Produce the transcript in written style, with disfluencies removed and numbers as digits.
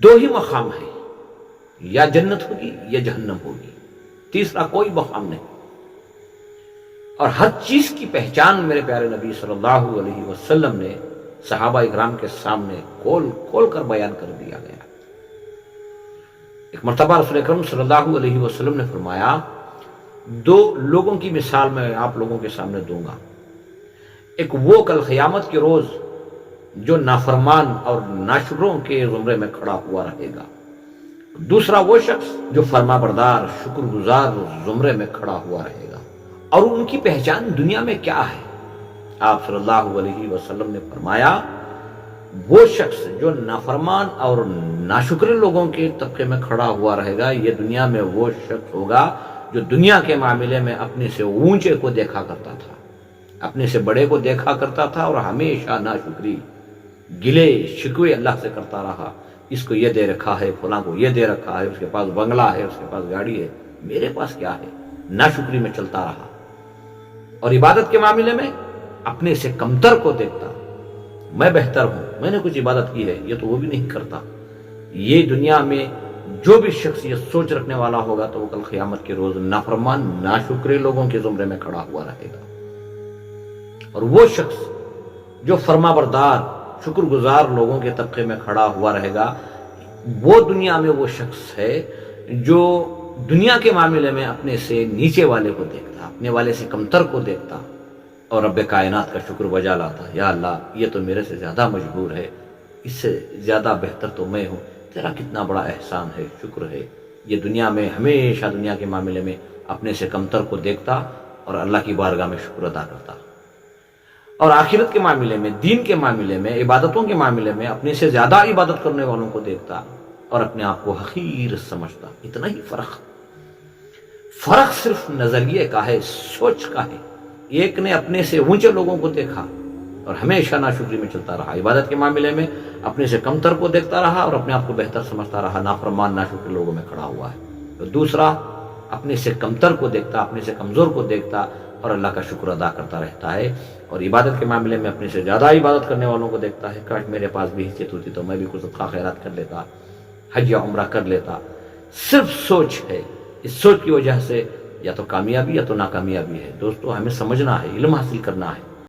دو ہی مقام ہے، یا جنت ہوگی یا جہنم ہوگی، تیسرا کوئی مقام نہیں۔ اور ہر چیز کی پہچان میرے پیارے نبی صلی اللہ علیہ وسلم نے صحابہ اکرام کے سامنے کھول کھول کر بیان کر دیا گیا۔ ایک مرتبہ رسول اکرم صلی اللہ علیہ وسلم نے فرمایا، دو لوگوں کی مثال میں آپ لوگوں کے سامنے دوں گا۔ ایک وہ کل قیامت کے روز جو نافرمان اور ناشکروں کے زمرے میں کھڑا ہوا رہے گا، دوسرا وہ شخص جو فرما بردار شکر گزار زمرے میں کھڑا ہوا رہے گا۔ اور ان کی پہچان دنیا میں کیا ہے؟ آپ صلی اللہ علیہ وسلم نے فرمایا، وہ شخص جو نافرمان اور ناشکر لوگوں کے طبقے میں کھڑا ہوا رہے گا، یہ دنیا میں وہ شخص ہوگا جو دنیا کے معاملے میں اپنے سے اونچے کو دیکھا کرتا تھا، اپنے سے بڑے کو دیکھا کرتا تھا، اور ہمیشہ ناشکری گلے شکوے اللہ سے کرتا رہا۔ اس کو یہ دے رکھا ہے، فلاں کو یہ دے رکھا ہے، اس کے پاس بنگلہ ہے، اس کے پاس گاڑی ہے، میرے پاس کیا ہے؟ ناشکری میں چلتا رہا۔ اور عبادت کے معاملے میں اپنے سے کمتر کو دیکھتا، میں بہتر ہوں، میں نے کچھ عبادت کی ہے، یہ تو وہ بھی نہیں کرتا۔ یہ دنیا میں جو بھی شخص یہ سوچ رکھنے والا ہوگا تو وہ کل قیامت کے روز نافرمان ناشکرے لوگوں کے زمرے میں کھڑا ہوا رہے گا۔ اور وہ شخص جو فرما بردار شکر گزار لوگوں کے طبقے میں کھڑا ہوا رہے گا، وہ دنیا میں وہ شخص ہے جو دنیا کے معاملے میں اپنے سے نیچے والے کو دیکھتا، اپنے والے سے کمتر کو دیکھتا، اور رب کائنات کا شکر بجا لاتا، یا اللہ یہ تو میرے سے زیادہ مجبور ہے، اس سے زیادہ بہتر تو میں ہوں، تیرا کتنا بڑا احسان ہے، شکر ہے۔ یہ دنیا میں ہمیشہ دنیا کے معاملے میں اپنے سے کمتر کو دیکھتا اور اللہ کی بارگاہ میں شکر ادا کرتا، اور آخرت کے معاملے میں، دین کے معاملے میں، عبادتوں کے معاملے میں اپنے سے زیادہ عبادت کرنے والوں کو دیکھتا اور اپنے آپ کو حقیر سمجھتا۔ اتنا ہی فرق صرف نظریے کا ہے، سوچ کا ہے۔ ایک نے اپنے سے اونچے لوگوں کو دیکھا اور ہمیشہ ناشکری میں چلتا رہا، عبادت کے معاملے میں اپنے سے کمتر کو دیکھتا رہا اور اپنے آپ کو بہتر سمجھتا رہا، نافرمان ناشکر لوگوں میں کھڑا ہوا ہے۔ تو دوسرا اپنے سے کمتر کو دیکھتا، اپنے سے کمزور کو دیکھتا اور اللہ کا شکر ادا کرتا رہتا ہے، اور عبادت کے معاملے میں اپنے سے زیادہ عبادت کرنے والوں کو دیکھتا ہے، کاش میرے پاس بھی حیثیت ہوتی تو میں بھی کچھ صدقہ خیرات کر لیتا، حج یا عمرہ کر لیتا۔ صرف سوچ ہے، اس سوچ کی وجہ سے یا تو کامیابی یا تو ناکامیابی ہے۔ دوستو، ہمیں سمجھنا ہے، علم حاصل کرنا ہے،